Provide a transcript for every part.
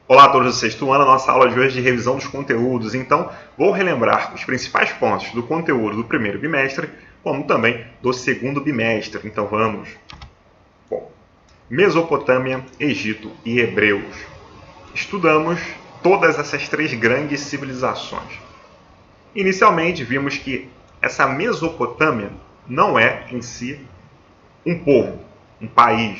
Olá a todos do sexto ano, a nossa aula de hoje é de revisão dos conteúdos. Então, vou relembrar os principais pontos do conteúdo do primeiro bimestre, como também do segundo bimestre. Então vamos. Bom, Mesopotâmia, Egito e Hebreus. Estudamos todas essas três grandes civilizações. Inicialmente, vimos que essa Mesopotâmia não é, em si, um povo, um país,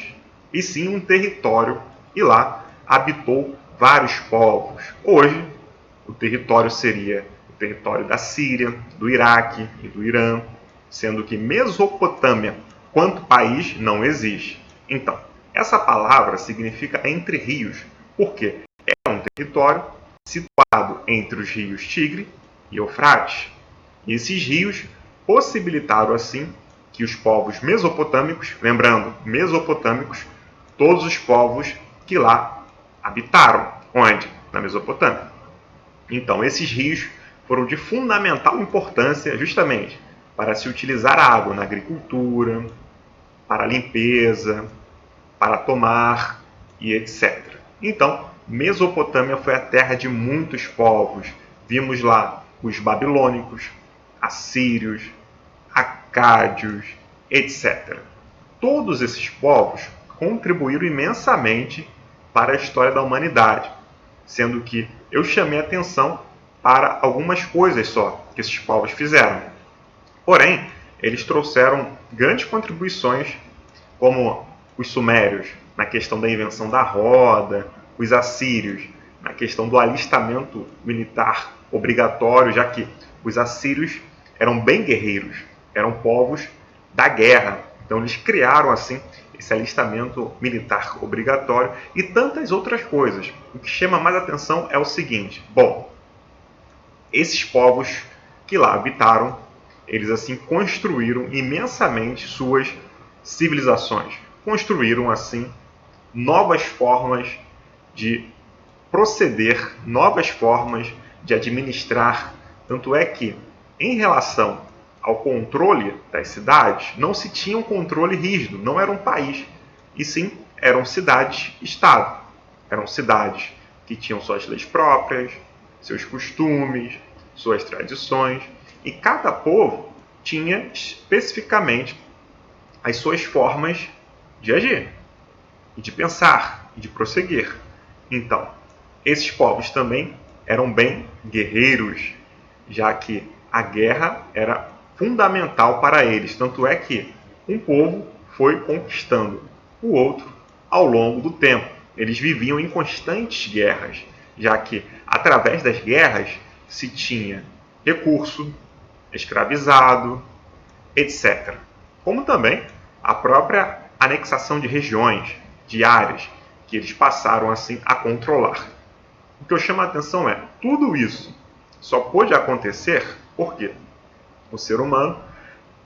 e sim um território, e lá habitou vários povos. Hoje, o território seria o território da Síria, do Iraque e do Irã, sendo que Mesopotâmia, quanto país, não existe. Então, essa palavra significa entre rios, porque é um território situado entre os rios Tigre e Eufrates. E esses rios possibilitaram, assim, que os povos mesopotâmicos, lembrando, mesopotâmicos, todos os povos que lá habitaram. Onde? Na Mesopotâmia. Então, esses rios foram de fundamental importância justamente para se utilizar a água na agricultura, para a limpeza, para tomar e etc. Então, Mesopotâmia foi a terra de muitos povos. Vimos lá os babilônicos, assírios, acádios, etc. Todos esses povos contribuíram imensamente para a história da humanidade, sendo que eu chamei atenção para algumas coisas só que esses povos fizeram. Porém, eles trouxeram grandes contribuições, como os sumérios, na questão da invenção da roda, os assírios, na questão do alistamento militar obrigatório, já que os assírios eram bem guerreiros, eram povos da guerra. Então eles criaram assim esse alistamento militar obrigatório e tantas outras coisas. O que chama mais atenção é o seguinte: bom, esses povos que lá habitaram, eles assim construíram imensamente suas civilizações. Construíram assim novas formas de proceder, novas formas de administrar. Tanto é que, em relação ao controle das cidades, não se tinha um controle rígido, não era um país, e sim eram cidades-estado. Eram cidades que tinham suas leis próprias, seus costumes, suas tradições, e cada povo tinha especificamente as suas formas de agir, e de pensar, e de prosseguir. Então, esses povos também eram bem guerreiros, já que a guerra era fundamental para eles. Tanto é que um povo foi conquistando o outro ao longo do tempo. Eles viviam em constantes guerras, já que através das guerras se tinha recurso, escravizado, etc. Como também a própria anexação de regiões, de áreas, que eles passaram assim a controlar. O que eu chamo a atenção é, tudo isso só pôde acontecer porque o ser humano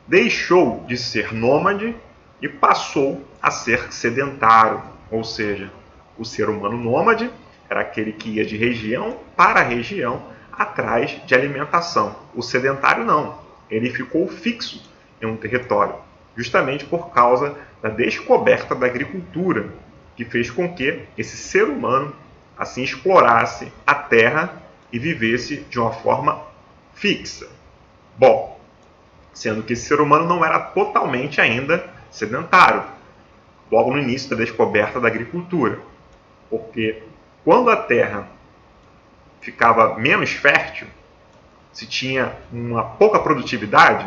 deixou de ser nômade e passou a ser sedentário. Ou seja, o ser humano nômade era aquele que ia de região para região atrás de alimentação. O sedentário não, ele ficou fixo em um território, justamente por causa da descoberta da agricultura, que fez com que esse ser humano assim explorasse a terra e vivesse de uma forma fixa. Bom, sendo que esse ser humano não era totalmente ainda sedentário, logo no início da descoberta da agricultura, porque quando a terra ficava menos fértil, se tinha uma pouca produtividade,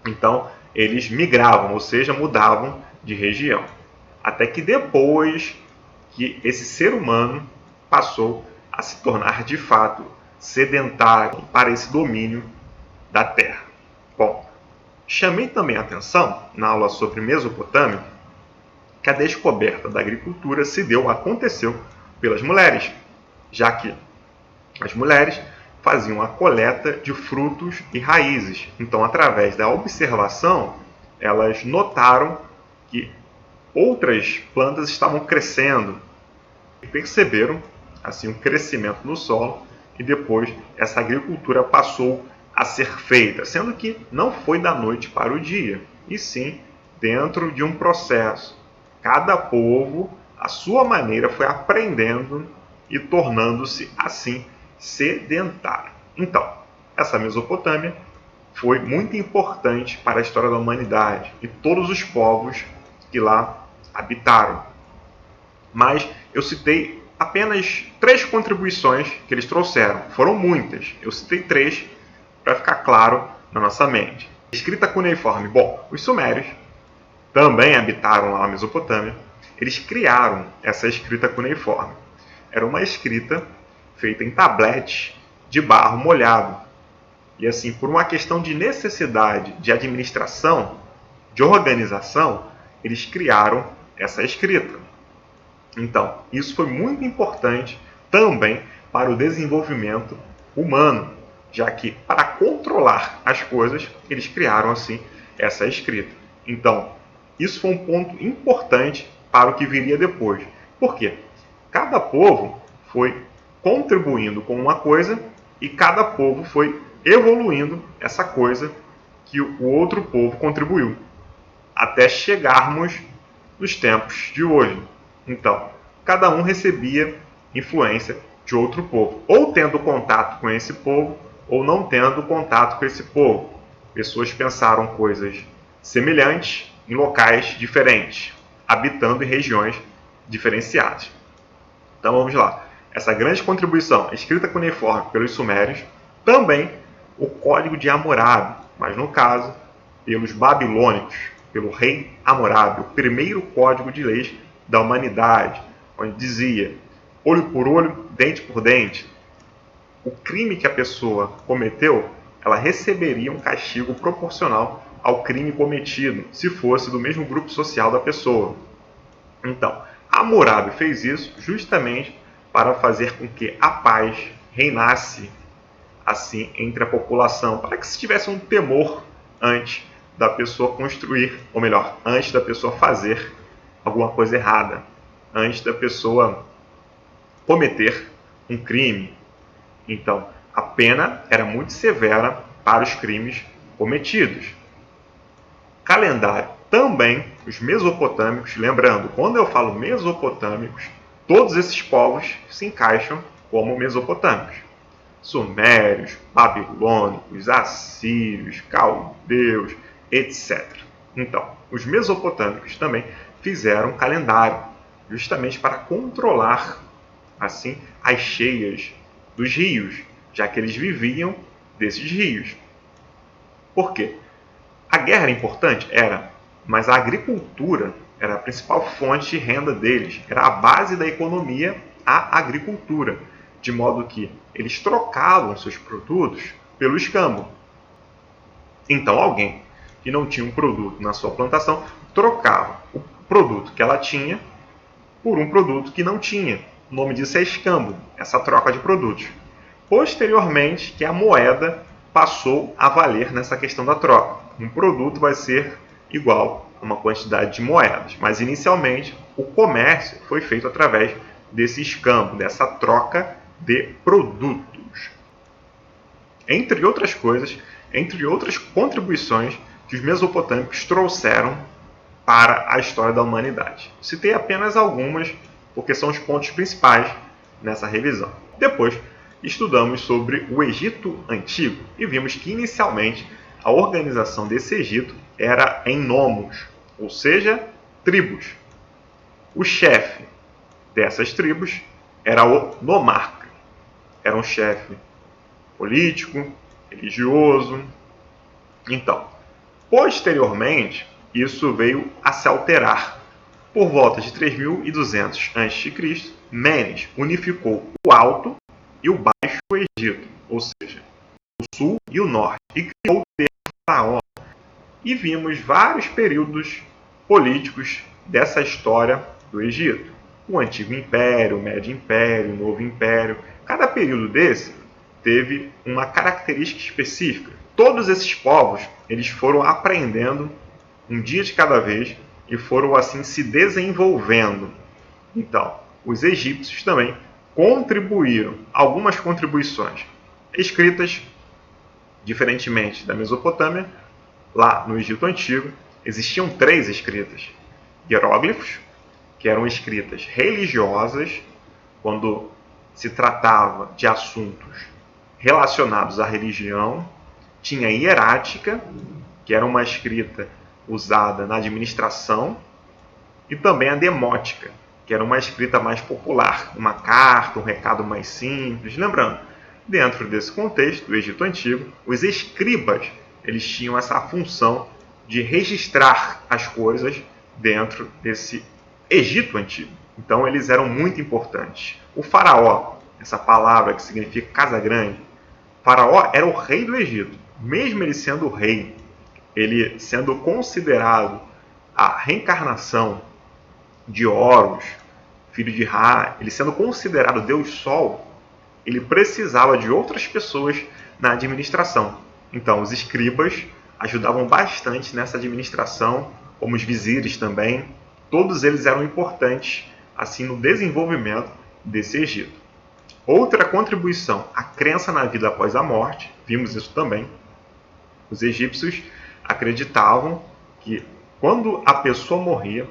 então eles migravam, ou seja, mudavam de região. Até que depois que esse ser humano passou a se tornar de fato sedentário para esse domínio da terra. Bom, chamei também a atenção na aula sobre Mesopotâmia que a descoberta da agricultura aconteceu pelas mulheres, já que as mulheres faziam a coleta de frutos e raízes. Então, através da observação, elas notaram que outras plantas estavam crescendo e perceberam assim um crescimento no solo, e depois essa agricultura passou a ser feita, sendo que não foi da noite para o dia, e sim dentro de um processo. Cada povo, à sua maneira, foi aprendendo e tornando-se assim sedentário. Então, essa Mesopotâmia foi muito importante para a história da humanidade e todos os povos que lá habitaram. Mas eu citei apenas 3 contribuições que eles trouxeram. Foram muitas, eu citei 3 para ficar claro na nossa mente. Escrita cuneiforme. Bom, os sumérios também habitaram lá na Mesopotâmia. Eles criaram essa escrita cuneiforme. Era uma escrita feita em tabletes de barro molhado. E assim, por uma questão de necessidade de administração, de organização, eles criaram essa escrita. Então, isso foi muito importante também para o desenvolvimento humano, já que para controlar as coisas, eles criaram assim essa escrita. Então, isso foi um ponto importante para o que viria depois. Por quê? Cada povo foi contribuindo com uma coisa e cada povo foi evoluindo essa coisa que o outro povo contribuiu, até chegarmos nos tempos de hoje. Então, cada um recebia influência de outro povo, ou tendo contato com esse povo, ou não tendo contato com esse povo. Pessoas pensaram coisas semelhantes em locais diferentes, habitando em regiões diferenciadas. Então vamos lá. Essa grande contribuição escrita cuneiforme pelos sumérios, também o Código de Hammurabi, mas no caso pelos babilônicos, pelo rei Hammurabi, o primeiro código de leis da humanidade, onde dizia olho por olho, dente por dente. O crime que a pessoa cometeu, ela receberia um castigo proporcional ao crime cometido, se fosse do mesmo grupo social da pessoa. Então, Hammurabi fez isso justamente para fazer com que a paz reinasse assim entre a população, para que se tivesse um temor antes da pessoa construir, ou melhor, antes da pessoa fazer alguma coisa errada, antes da pessoa cometer um crime. Então, a pena era muito severa para os crimes cometidos. Calendário. Também os mesopotâmicos, lembrando, quando eu falo mesopotâmicos, todos esses povos se encaixam como mesopotâmicos. Sumérios, babilônicos, assírios, caldeus, etc. Então, os mesopotâmicos também fizeram um calendário, justamente para controlar assim as cheias dos rios, já que eles viviam desses rios. Por quê? A guerra era importante? Era, mas a agricultura era a principal fonte de renda deles, era a base da economia, a agricultura, de modo que eles trocavam seus produtos pelo escambo. Então alguém que não tinha um produto na sua plantação trocava o produto que ela tinha por um produto que não tinha. O nome disso é escambo, essa troca de produtos. Posteriormente, que a moeda passou a valer nessa questão da troca. Um produto vai ser igual a uma quantidade de moedas, mas inicialmente o comércio foi feito através desse escambo, dessa troca de produtos. Entre outras coisas, entre outras contribuições que os mesopotâmicos trouxeram para a história da humanidade. Citei apenas algumas, porque são os pontos principais nessa revisão. Depois, estudamos sobre o Egito Antigo e vimos que, inicialmente, a organização desse Egito era em nomos, ou seja, tribos. O chefe dessas tribos era o nomarca. Era um chefe político, religioso. Então, posteriormente, isso veio a se alterar. Por volta de 3200 a.C., Menes unificou o Alto e o Baixo Egito, ou seja, o Sul e o Norte, e criou o termo Faraó. E vimos vários períodos políticos dessa história do Egito. O Antigo Império, o Médio Império, o Novo Império. Cada período desse teve uma característica específica. Todos esses povos eles foram aprendendo um dia de cada vez e foram assim se desenvolvendo. Então, os egípcios também contribuíram, algumas contribuições escritas, diferentemente da Mesopotâmia. Lá no Egito Antigo existiam 3 escritas: hieróglifos, que eram escritas religiosas, quando se tratava de assuntos relacionados à religião, tinha a hierática, que era uma escrita usada na administração, e também a demótica, que era uma escrita mais popular, uma carta, um recado mais simples. Lembrando, dentro desse contexto do Egito Antigo, os escribas eles tinham essa função de registrar as coisas dentro desse Egito Antigo. Então eles eram muito importantes. O faraó, essa palavra que significa casa grande, faraó era o rei do Egito. Mesmo ele sendo o rei, ele sendo considerado a reencarnação de Horus, filho de Ra, ele sendo considerado Deus Sol, ele precisava de outras pessoas na administração. Então, os escribas ajudavam bastante nessa administração, como os vizires também. Todos eles eram importantes assim no desenvolvimento desse Egito. Outra contribuição, a crença na vida após a morte, vimos isso também. Os egípcios acreditavam que quando a pessoa morria,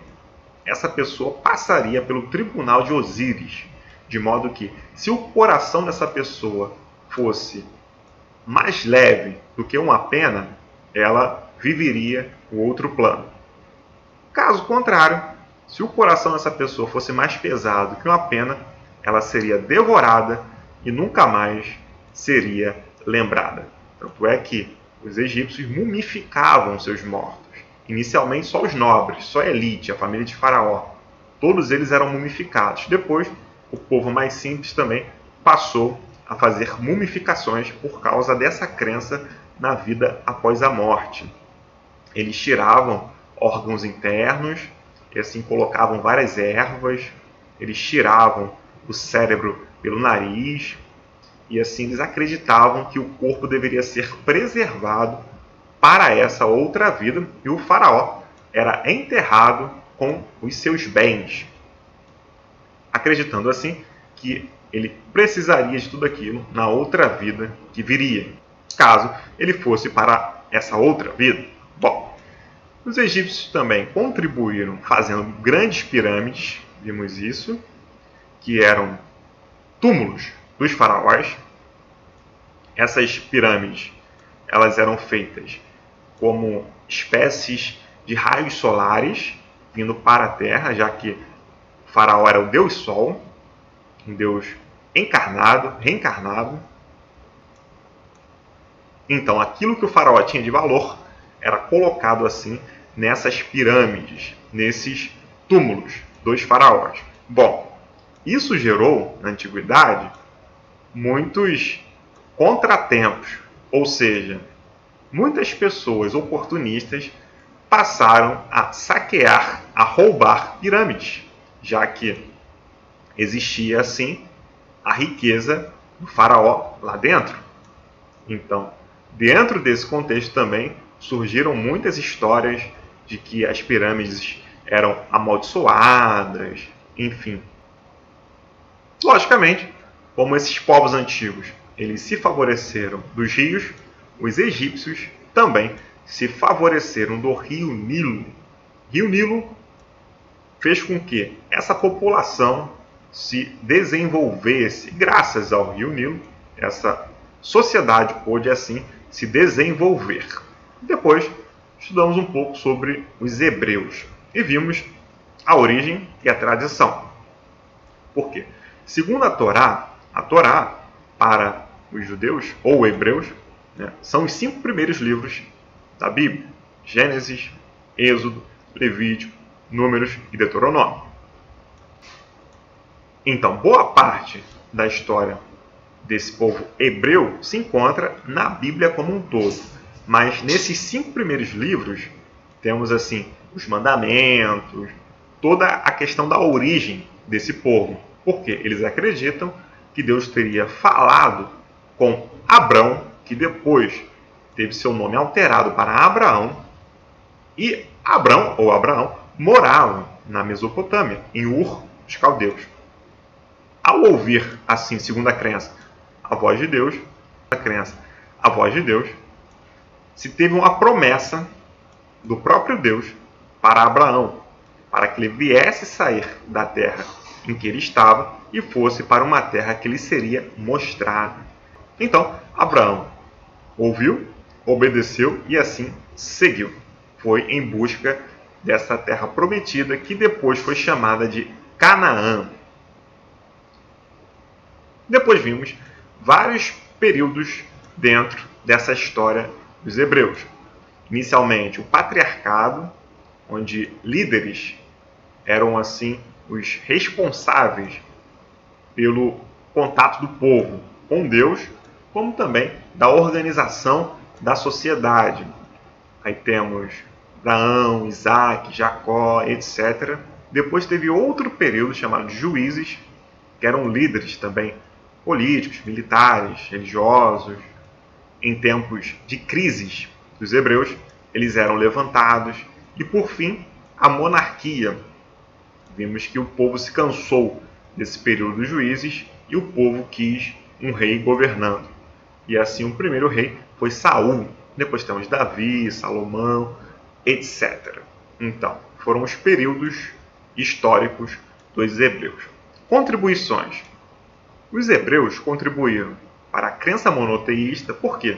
essa pessoa passaria pelo tribunal de Osíris, de modo que, se o coração dessa pessoa fosse mais leve do que uma pena, ela viveria o outro plano. Caso contrário, se o coração dessa pessoa fosse mais pesado que uma pena, ela seria devorada e nunca mais seria lembrada. Tanto é que os egípcios mumificavam seus mortos. Inicialmente só os nobres, só a elite, a família de Faraó. Todos eles eram mumificados. Depois, o povo mais simples também passou a fazer mumificações por causa dessa crença na vida após a morte. Eles tiravam órgãos internos e assim colocavam várias ervas. Eles tiravam o cérebro pelo nariz e assim eles acreditavam que o corpo deveria ser preservado para essa outra vida, e o faraó era enterrado com os seus bens, acreditando assim que ele precisaria de tudo aquilo na outra vida que viria, caso ele fosse para essa outra vida. Bom, os egípcios também contribuíram fazendo grandes pirâmides, vimos isso, que eram túmulos dos faraós. Essas pirâmides elas eram feitas como espécies de raios solares vindo para a Terra, já que o faraó era o Deus Sol, um Deus encarnado, reencarnado. Então, aquilo que o faraó tinha de valor era colocado assim nessas pirâmides, nesses túmulos dos faraós. Bom, isso gerou, na antiguidade, muitos contratempos, ou seja, muitas pessoas oportunistas passaram a saquear, a roubar pirâmides, já que existia assim a riqueza do faraó lá dentro. Então, dentro desse contexto também surgiram muitas histórias de que as pirâmides eram amaldiçoadas, enfim. Logicamente, como esses povos antigos eles se favoreceram dos rios, os egípcios também se favoreceram do rio Nilo. Rio Nilo fez com que essa população se desenvolvesse. Graças ao rio Nilo, essa sociedade pôde assim se desenvolver. Depois, estudamos um pouco sobre os hebreus e vimos a origem e a tradição. Por quê? Segundo a Torá para os judeus ou hebreus, são os 5 primeiros livros da Bíblia: Gênesis, Êxodo, Levítico, Números e Deuteronômio. Então, boa parte da história desse povo hebreu se encontra na Bíblia como um todo. Mas nesses 5 primeiros livros temos assim os mandamentos, toda a questão da origem desse povo. Porque eles acreditam que Deus teria falado com Abrão, que depois teve seu nome alterado para Abraão, e Abraão morava na Mesopotâmia, em Ur dos Caldeus. Ao ouvir, assim, segundo a crença, a voz de Deus, se teve uma promessa do próprio Deus para Abraão, para que ele viesse sair da terra em que ele estava e fosse para uma terra que lhe seria mostrada. Então, Abraão ouviu, obedeceu e assim seguiu. Foi em busca dessa terra prometida que depois foi chamada de Canaã. Depois vimos vários períodos dentro dessa história dos hebreus. Inicialmente, o patriarcado, onde líderes eram assim os responsáveis pelo contato do povo com Deus, como também da organização da sociedade. Aí temos Abraão, Isaac, Jacó, etc. Depois teve outro período chamado de juízes, que eram líderes também políticos, militares, religiosos. Em tempos de crises dos hebreus, eles eram levantados. E por fim, a monarquia. Vimos que o povo se cansou desse período dos juízes e o povo quis um rei governando. E assim o primeiro rei foi Saul. Depois temos Davi, Salomão, etc. Então, foram os períodos históricos dos hebreus. Contribuições. Os hebreus contribuíram para a crença monoteísta, por quê?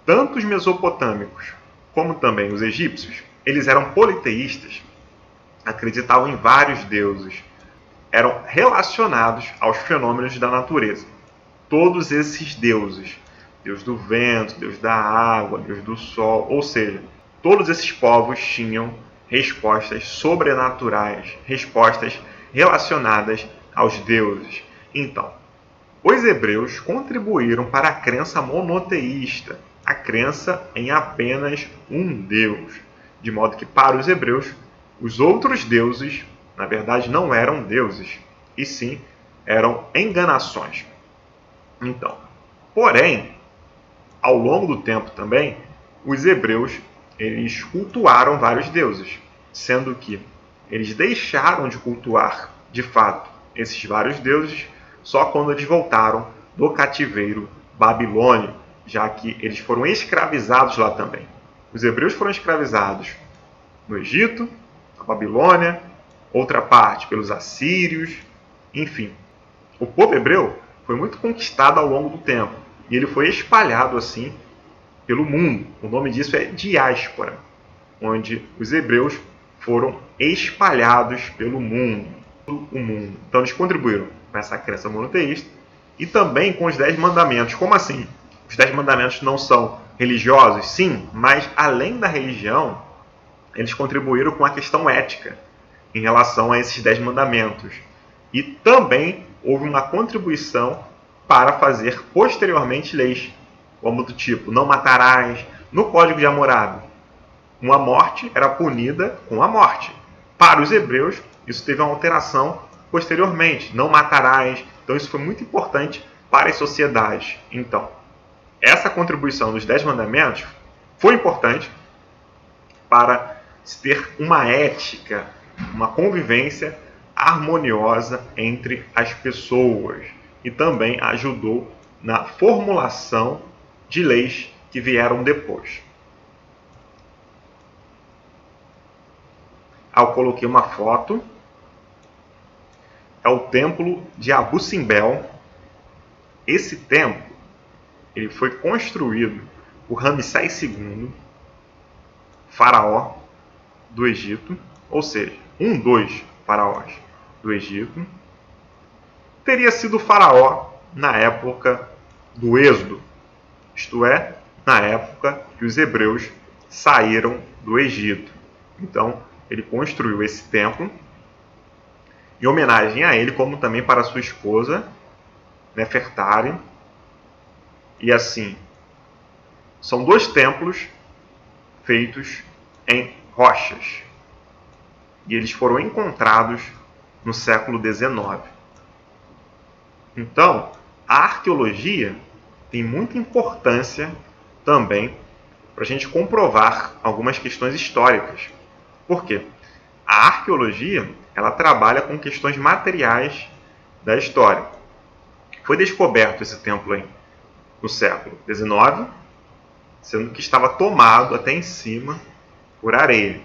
Tanto os mesopotâmicos como também os egípcios, eles eram politeístas, acreditavam em vários deuses, eram relacionados aos fenômenos da natureza. Todos esses deuses, Deus do vento, Deus da água, Deus do sol, ou seja, todos esses povos tinham respostas sobrenaturais, respostas relacionadas aos deuses. Então, os hebreus contribuíram para a crença monoteísta, a crença em apenas um Deus, de modo que para os hebreus, os outros deuses, na verdade, não eram deuses, e sim eram enganações. Então, porém, ao longo do tempo também, os hebreus eles cultuaram vários deuses, sendo que eles deixaram de cultuar, de fato, esses vários deuses só quando eles voltaram do cativeiro babilônico, já que eles foram escravizados lá também. Os hebreus foram escravizados no Egito, na Babilônia, outra parte pelos assírios, enfim. O povo hebreu foi muito conquistado ao longo do tempo e ele foi espalhado assim pelo mundo. O nome disso é diáspora, onde os hebreus foram espalhados pelo mundo. Então eles contribuíram com essa crença monoteísta e também com os 10 mandamentos. Como assim? Os 10 mandamentos não são religiosos? Sim, mas além da religião, eles contribuíram com a questão ética em relação a esses 10 mandamentos. E também houve uma contribuição para fazer posteriormente leis, como do tipo, não matarás. No Código de Hammurabi, uma morte era punida com a morte. Para os hebreus, isso teve uma alteração posteriormente, não matarás. Então isso foi muito importante para as sociedades. Então, essa contribuição dos 10 mandamentos foi importante para se ter uma ética, uma convivência harmoniosa entre as pessoas e também ajudou na formulação de leis que vieram depois. Eu coloquei uma foto, é o templo de Abu Simbel. Esse templo ele foi construído por Ramsés II, faraó do Egito, ou seja, um dos faraós do Egito. Teria sido faraó na época do Êxodo, isto é, na época que os hebreus saíram do Egito. Então, ele construiu esse templo em homenagem a ele, como também para sua esposa, Nefertari. E assim, são 2 templos feitos em rochas. E eles foram encontrados no século XIX. Então, a arqueologia tem muita importância também para a gente comprovar algumas questões históricas. Por quê? A arqueologia ela trabalha com questões materiais da história. Foi descoberto esse templo aí no século XIX, sendo que estava tomado até em cima por areia.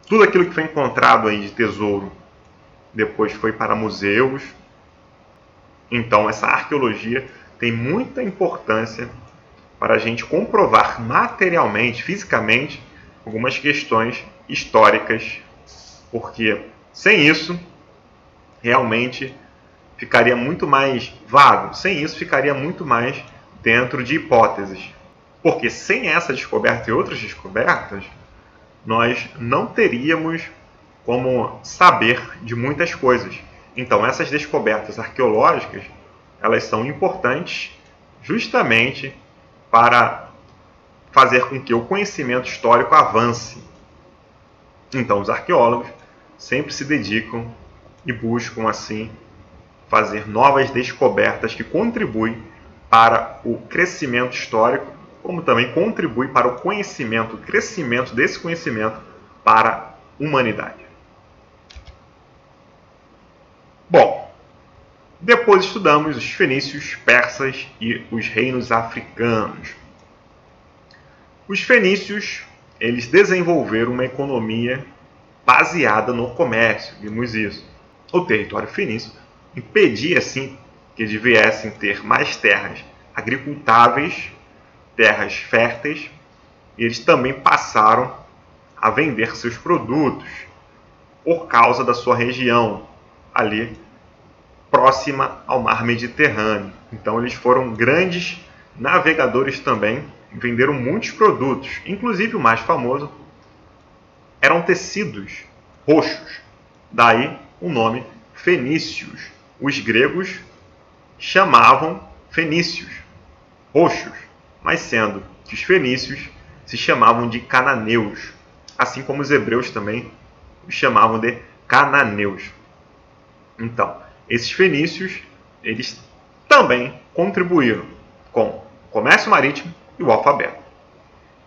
Tudo aquilo que foi encontrado aí de tesouro depois foi para museus. Então essa arqueologia tem muita importância para a gente comprovar materialmente, fisicamente, algumas questões históricas, porque sem isso realmente ficaria muito mais vago, sem isso ficaria muito mais dentro de hipóteses. Porque sem essa descoberta e outras descobertas, nós não teríamos como saber de muitas coisas. Então essas descobertas arqueológicas, elas são importantes justamente para fazer com que o conhecimento histórico avance. Então os arqueólogos sempre se dedicam e buscam assim fazer novas descobertas que contribuem para o crescimento histórico, como também contribui para o conhecimento, o crescimento desse conhecimento para a humanidade. Bom, depois estudamos os fenícios, persas e os reinos africanos. Os fenícios, eles desenvolveram uma economia baseada no comércio, vimos isso. O território fenício impedia, assim, que eles viessem ter mais terras agricultáveis, terras férteis, e eles também passaram a vender seus produtos por causa da sua região, ali próxima ao mar Mediterrâneo. Então eles foram grandes navegadores também, venderam muitos produtos, inclusive o mais famoso eram tecidos roxos, daí o nome fenícios. Os gregos chamavam fenícios roxos, mas sendo que os fenícios se chamavam de cananeus, assim como os hebreus também os chamavam de cananeus. Então, esses fenícios, eles também contribuíram com o comércio marítimo e o alfabeto.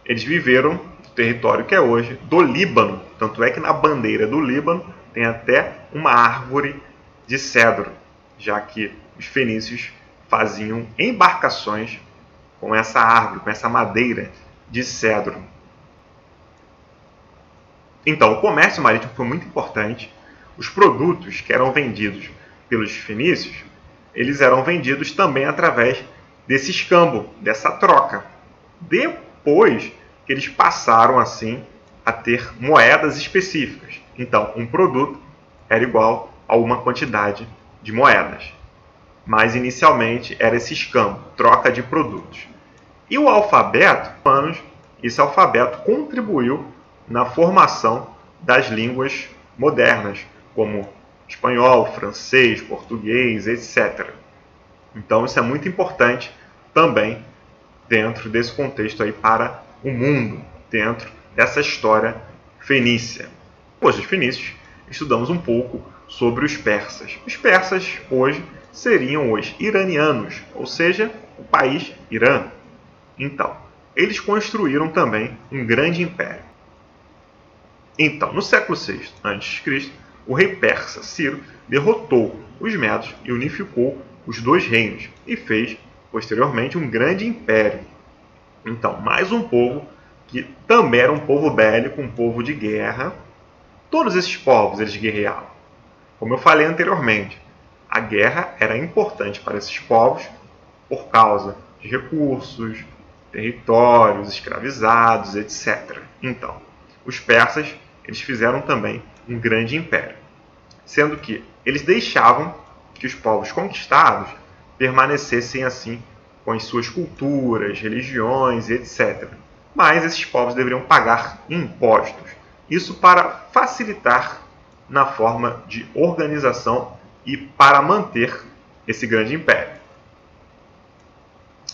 Eles viveram no território que é hoje do Líbano, tanto é que na bandeira do Líbano tem até uma árvore de cedro, já que os fenícios faziam embarcações com essa árvore, com essa madeira de cedro. Então, o comércio marítimo foi muito importante. Os produtos que eram vendidos pelos fenícios, eles eram vendidos também através desse escambo, dessa troca. Depois que eles passaram, assim, a ter moedas específicas. Então, um produto era igual a uma quantidade de moedas. Mas, inicialmente, era esse escambo, troca de produtos. E o alfabeto, esse alfabeto contribuiu na formação das línguas modernas, como espanhol, francês, português, etc. Então isso é muito importante também dentro desse contexto aí para o mundo, dentro dessa história fenícia. Depois dos fenícios, estudamos um pouco sobre os persas. Os persas hoje seriam os iranianos, ou seja, o país Irã. Então, eles construíram também um grande império. Então, no século VI a.C., o rei persa Ciro derrotou os medos e unificou os dois reinos e fez, posteriormente, um grande império. Então, mais um povo que também era um povo bélico, um povo de guerra. Todos esses povos eles guerreavam. Como eu falei anteriormente, a guerra era importante para esses povos por causa de recursos, territórios, escravizados, etc. Então, os persas eles fizeram também um grande império, sendo que eles deixavam que os povos conquistados permanecessem assim com as suas culturas, religiões, etc. Mas esses povos deveriam pagar impostos, isso para facilitar na forma de organização e para manter esse grande império.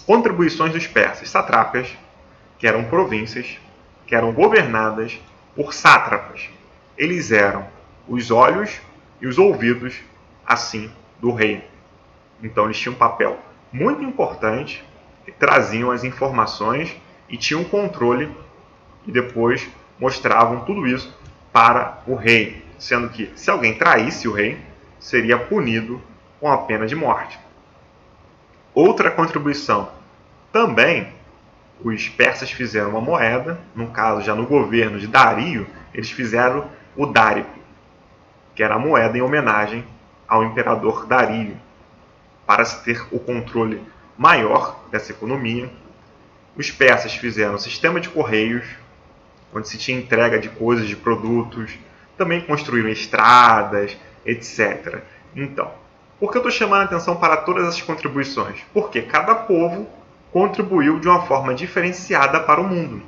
Contribuições dos persas, sátrapas, que eram províncias, que eram governadas por sátrapas. Eles eram os olhos e os ouvidos, assim, do rei. Então eles tinham um papel muito importante, que traziam as informações e tinham controle e depois mostravam tudo isso para o rei, sendo que se alguém traísse o rei, seria punido com a pena de morte. Outra contribuição, também os persas fizeram uma moeda, no caso já no governo de Dario, eles fizeram o dárico. que era a moeda em homenagem ao imperador Dario, para se ter o controle maior dessa economia. Os persas fizeram um sistema de correios, onde se tinha entrega de coisas, de produtos, também construíram estradas, etc. Então, por que eu estou chamando a atenção para todas essas contribuições? Porque cada povo contribuiu de uma forma diferenciada para o mundo,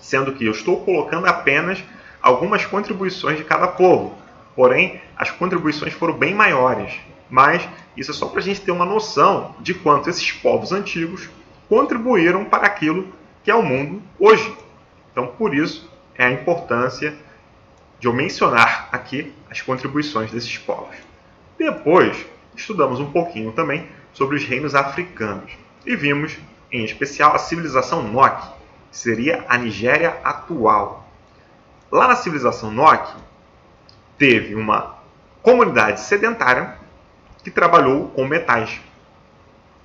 sendo que eu estou colocando apenas algumas contribuições de cada povo. Porém, as contribuições foram bem maiores, mas isso é só para a gente ter uma noção de quanto esses povos antigos contribuíram para aquilo que é o mundo hoje. Então, por isso, é a importância de eu mencionar aqui as contribuições desses povos. Depois, estudamos um pouquinho também sobre os reinos africanos e vimos, em especial, a civilização Nok, que seria a Nigéria atual. Lá na civilização Nok, teve uma comunidade sedentária que trabalhou com metais.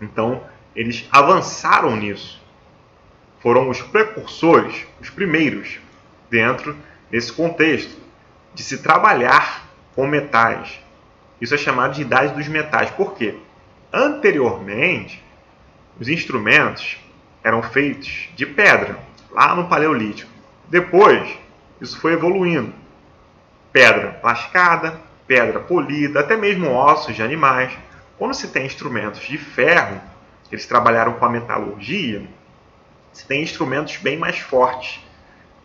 Então, eles avançaram nisso. Foram os precursores, os primeiros, dentro desse contexto, de se trabalhar com metais. Isso é chamado de Idade dos Metais. Por quê? Anteriormente, os instrumentos eram feitos de pedra, lá no Paleolítico. Depois, isso foi evoluindo. Pedra lascada, pedra polida, até mesmo ossos de animais. Quando se tem instrumentos de ferro, eles trabalharam com a metalurgia, se tem instrumentos bem mais fortes.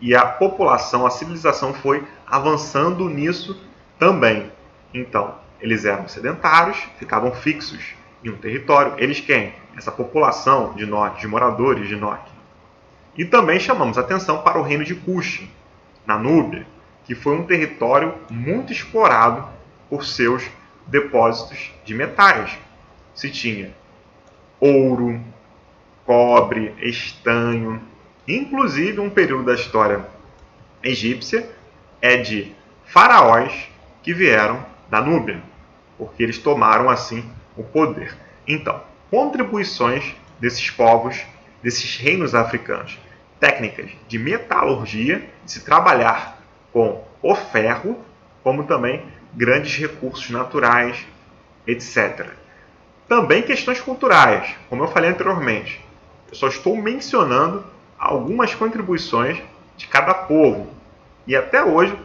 E a população, a civilização foi avançando nisso também. Então, eles eram sedentários, ficavam fixos em um território. Eles quem? Essa população de Nok, de moradores de Nok. E também chamamos atenção para o reino de Kush, na Núbia, que foi um território muito explorado por seus depósitos de metais. Se tinha ouro, cobre, estanho. Inclusive, um período da história egípcia é de faraós que vieram da Núbia, porque eles tomaram assim o poder. Então, contribuições desses povos, desses reinos africanos, técnicas de metalurgia, de se trabalhar com o ferro, como também grandes recursos naturais, etc. Também questões culturais, como eu falei anteriormente. Eu só estou mencionando algumas contribuições de cada povo. E até hoje,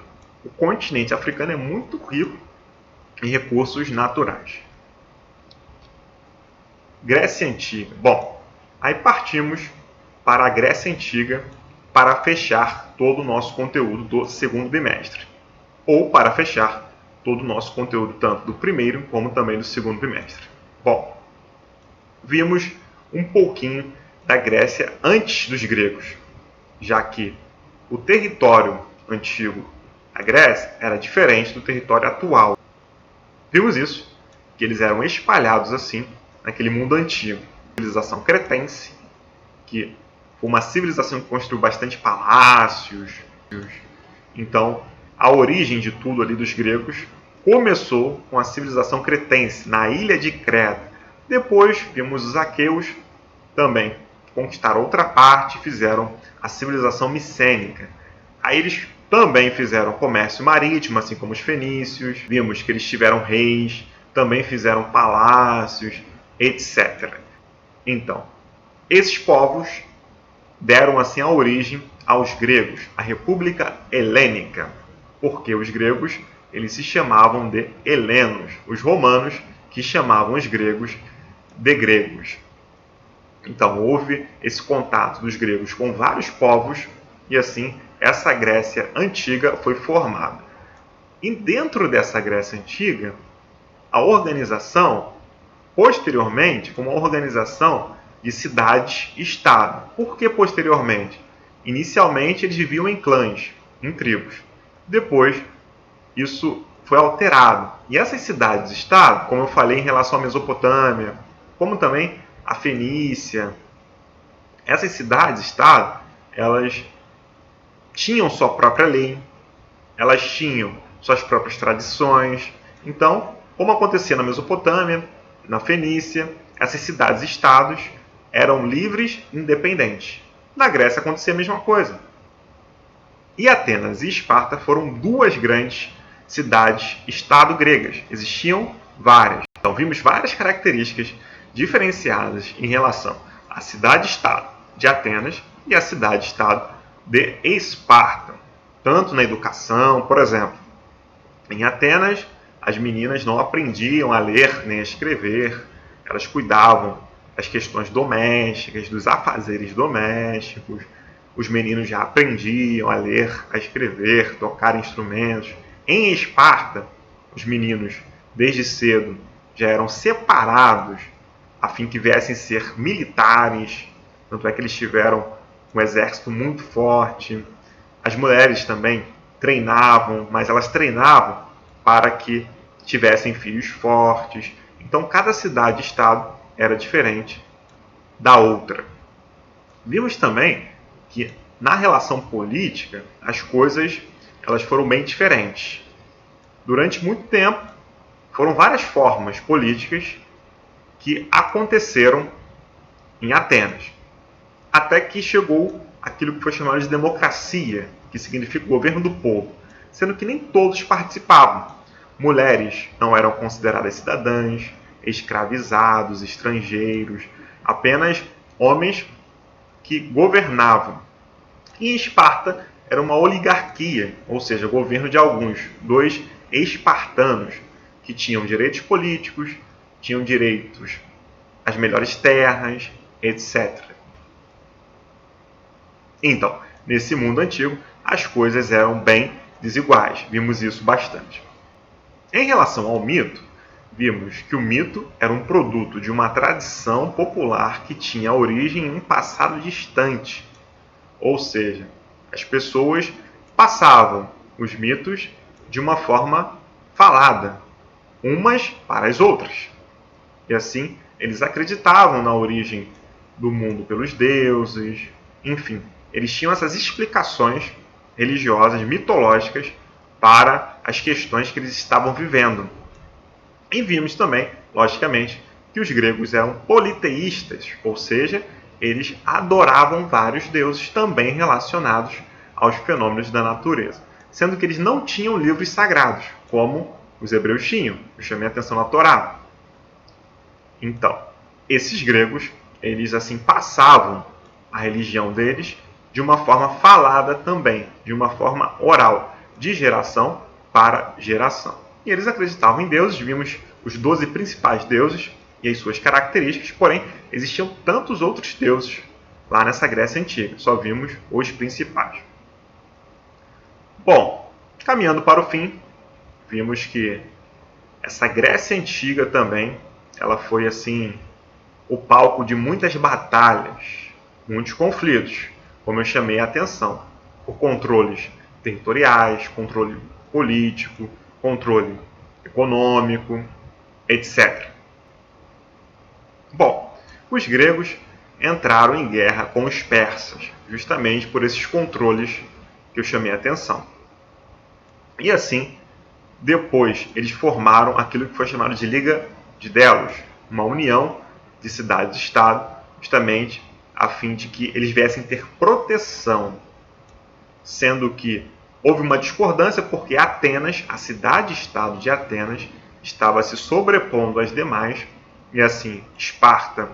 o continente africano é muito rico em recursos naturais. Grécia Antiga. Bom, aí partimos para a Grécia Antiga para fechar todo o nosso conteúdo do segundo bimestre. Ou para fechar todo o nosso conteúdo tanto do primeiro como também do segundo bimestre. Bom, vimos um pouquinho da Grécia antes dos gregos, já que o território antigo da Grécia era diferente do território atual. Vimos isso, que eles eram espalhados assim naquele mundo antigo. A civilização cretense, que foi uma civilização que construiu bastante palácios. Então, a origem de tudo ali dos gregos começou com a civilização cretense, na ilha de Creta. Depois vimos os aqueus também conquistar outra parte e fizeram a civilização micênica. Aí eles também fizeram comércio marítimo, assim como os fenícios. Vimos que eles tiveram reis, também fizeram palácios, etc. Então, esses povos deram assim a origem aos gregos, a República Helênica, porque os gregos eles se chamavam de helenos, os romanos que chamavam os gregos de gregos. Então houve esse contato dos gregos com vários povos e assim essa Grécia Antiga foi formada. E dentro dessa Grécia Antiga, a organização, posteriormente, foi uma organização de cidades-estado. Por que posteriormente? Inicialmente eles viviam em clãs, em tribos. Depois, isso foi alterado. E essas cidades-estado, como eu falei em relação à Mesopotâmia, como também a Fenícia, essas cidades-estado, elas tinham sua própria lei, elas tinham suas próprias tradições. Então, como acontecia na Mesopotâmia, na Fenícia, essas cidades-estados eram livres e independentes. Na Grécia acontecia a mesma coisa. E Atenas e Esparta foram duas grandes cidades-estado gregas. Existiam várias. Então, vimos várias características diferenciadas em relação à cidade-estado de Atenas e à cidade-estado de Esparta. Tanto na educação, por exemplo, em Atenas, as meninas não aprendiam a ler nem a escrever, elas cuidavam das questões domésticas, dos afazeres domésticos. Os meninos já aprendiam a ler, a escrever, tocar instrumentos. Em Esparta, os meninos, desde cedo, já eram separados a fim que viessem ser militares. Tanto é que eles tiveram um exército muito forte. As mulheres também treinavam, mas elas treinavam para que tivessem filhos fortes. Então, cada cidade-estado era diferente da outra. Vimos também que na relação política as coisas elas foram bem diferentes. Durante muito tempo foram várias formas políticas que aconteceram em Atenas, até que chegou aquilo que foi chamado de democracia, que significa o governo do povo, sendo que nem todos participavam. Mulheres não eram consideradas cidadãs, escravizados, estrangeiros, apenas homens que governavam. E em Esparta era uma oligarquia, ou seja, governo de alguns, dois espartanos, que tinham direitos políticos, tinham direitos às melhores terras, etc. Então, nesse mundo antigo, as coisas eram bem desiguais. Vimos isso bastante. Em relação ao mito, vimos que o mito era um produto de uma tradição popular que tinha origem em um passado distante. Ou seja, as pessoas passavam os mitos de uma forma falada, umas para as outras. E assim, eles acreditavam na origem do mundo pelos deuses, enfim, eles tinham essas explicações religiosas, mitológicas, para as questões que eles estavam vivendo. E vimos também, logicamente, que os gregos eram politeístas, ou seja, eles adoravam vários deuses também relacionados aos fenômenos da natureza, sendo que eles não tinham livros sagrados, como os hebreus tinham. Eu chamei a atenção na Torá. Então, esses gregos, eles assim passavam a religião deles de uma forma falada também, de uma forma oral, de geração para geração. E eles acreditavam em deuses, vimos os 12 principais deuses e as suas características, porém existiam tantos outros deuses lá nessa Grécia Antiga, só vimos os principais. Bom, caminhando para o fim, vimos que essa Grécia Antiga também, ela foi assim o palco de muitas batalhas, muitos conflitos, como eu chamei a atenção, por controles territoriais, controle político, controle econômico, etc. Bom, os gregos entraram em guerra com os persas, justamente por esses controles que eu chamei a atenção. E assim, depois eles formaram aquilo que foi chamado de Liga de Delos, uma união de cidades-estado, justamente a fim de que eles viessem ter proteção, sendo que houve uma discordância porque Atenas, a cidade-estado de Atenas, estava se sobrepondo às demais, e assim Esparta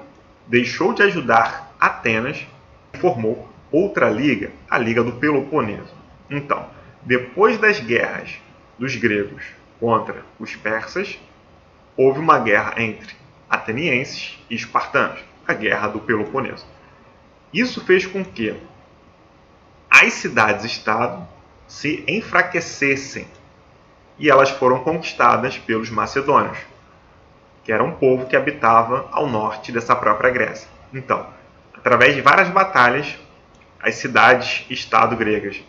deixou de ajudar Atenas e formou outra liga, a Liga do Peloponeso. Então, depois das guerras dos gregos contra os persas, houve uma guerra entre atenienses e espartanos, a Guerra do Peloponeso. Isso fez com que as cidades-estado se enfraquecessem e elas foram conquistadas pelos macedônios, que era um povo que habitava ao norte dessa própria Grécia. Então, através de várias batalhas, as cidades-estado gregas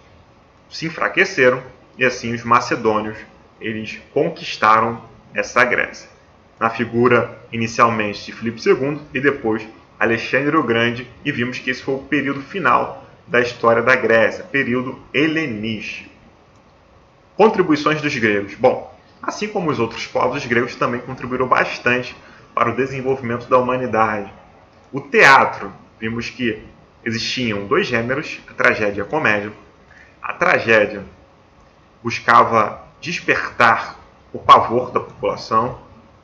se enfraqueceram e assim os macedônios eles conquistaram essa Grécia, na figura inicialmente de Filipe II e depois Alexandre o Grande, e vimos que esse foi o período final da história da Grécia, período helenístico. Contribuições dos gregos. Bom, assim como os outros povos, os gregos também contribuíram bastante para o desenvolvimento da humanidade. O teatro, vimos que existiam dois gêneros, a tragédia e a comédia. A tragédia buscava despertar o pavor da população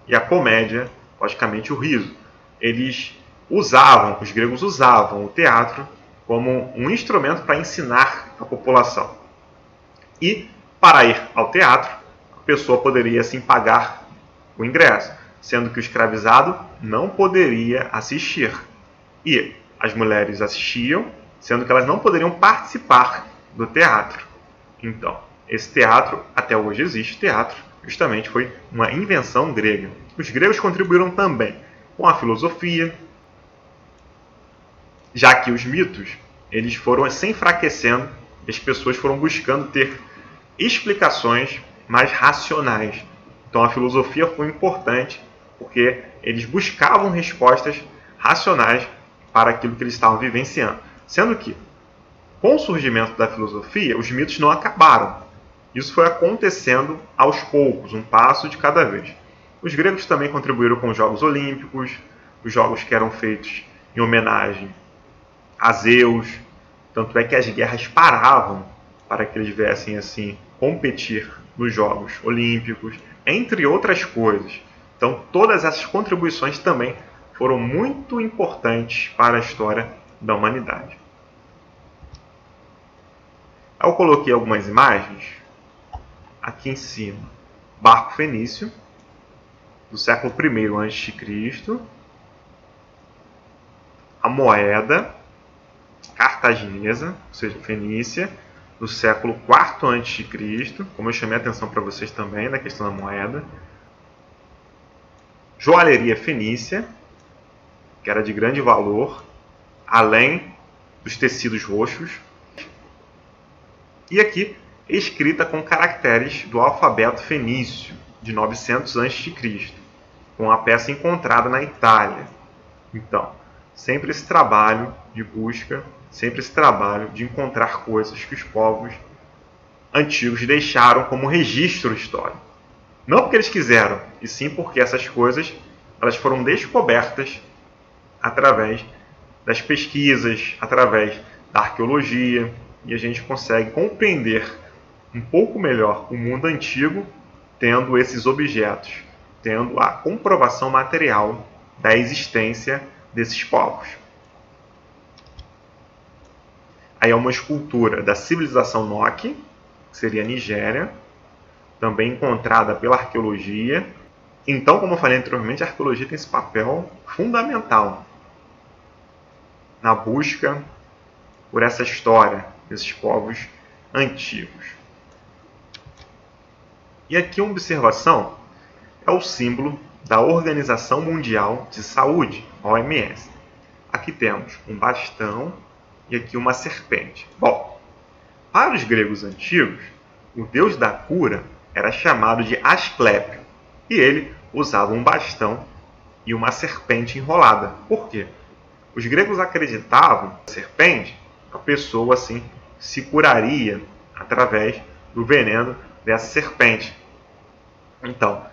e a comédia, logicamente, o riso. Os gregos usavam o teatro como um instrumento para ensinar a população. E, para ir ao teatro, a pessoa poderia, assim, pagar o ingresso, sendo que o escravizado não poderia assistir. E as mulheres assistiam, sendo que elas não poderiam participar do teatro. Então, esse teatro, até hoje existe teatro, justamente foi uma invenção grega. Os gregos contribuíram também com a filosofia, já que os mitos eles foram se enfraquecendo e as pessoas foram buscando ter explicações mais racionais. Então a filosofia foi importante porque eles buscavam respostas racionais para aquilo que eles estavam vivenciando. Sendo que, com o surgimento da filosofia, os mitos não acabaram. Isso foi acontecendo aos poucos, um passo de cada vez. Os gregos também contribuíram com os Jogos Olímpicos, os jogos que eram feitos em homenagem a Zeus. Tanto é que as guerras paravam para que eles viessem assim competir nos Jogos Olímpicos, entre outras coisas. Então, todas essas contribuições também foram muito importantes para a história da humanidade. Eu coloquei algumas imagens aqui em cima. Barco fenício, do século I a.C. A moeda cartaginesa, ou seja, fenícia, do século IV a.C., como eu chamei a atenção para vocês também na questão da moeda. Joalheria fenícia, que era de grande valor, além dos tecidos roxos. E aqui, escrita com caracteres do alfabeto fenício, de 900 a.C., com a peça encontrada na Itália. Então, sempre esse trabalho de busca, sempre esse trabalho de encontrar coisas que os povos antigos deixaram como registro histórico. Não porque eles quiseram, e sim porque essas coisas elas foram descobertas através das pesquisas, através da arqueologia, e a gente consegue compreender um pouco melhor o mundo antigo tendo esses objetos, tendo a comprovação material da existência desses povos. Aí é uma escultura da civilização Nok, que seria a Nigéria, também encontrada pela arqueologia. Então, como eu falei anteriormente, a arqueologia tem esse papel fundamental na busca por essa história desses povos antigos. E aqui uma observação é o símbolo da Organização Mundial de Saúde, OMS. Aqui temos um bastão e aqui uma serpente. Bom, para os gregos antigos, o deus da cura era chamado de Asclépio e ele usava um bastão e uma serpente enrolada. Por quê? Os gregos acreditavam que a serpente, a pessoa assim se curaria através do veneno dessa serpente. Então,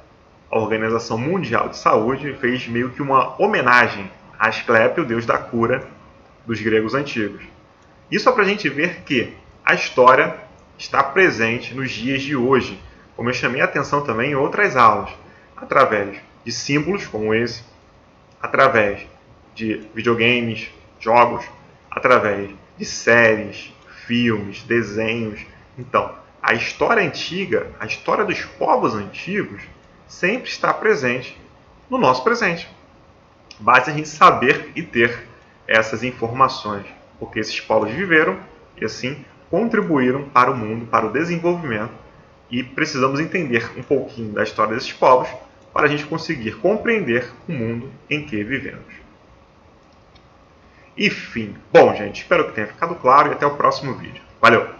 a Organização Mundial de Saúde fez meio que uma homenagem a Asclépio, o deus da cura dos gregos antigos. Isso é para a gente ver que a história está presente nos dias de hoje, como eu chamei a atenção também em outras aulas, através de símbolos como esse, através de videogames, jogos, através de séries, filmes, desenhos. Então, a história antiga, a história dos povos antigos, sempre está presente no nosso presente. Basta a gente saber e ter essas informações, porque esses povos viveram e assim contribuíram para o mundo, para o desenvolvimento, e precisamos entender um pouquinho da história desses povos para a gente conseguir compreender o mundo em que vivemos. Enfim, bom gente, espero que tenha ficado claro e até o próximo vídeo. Valeu!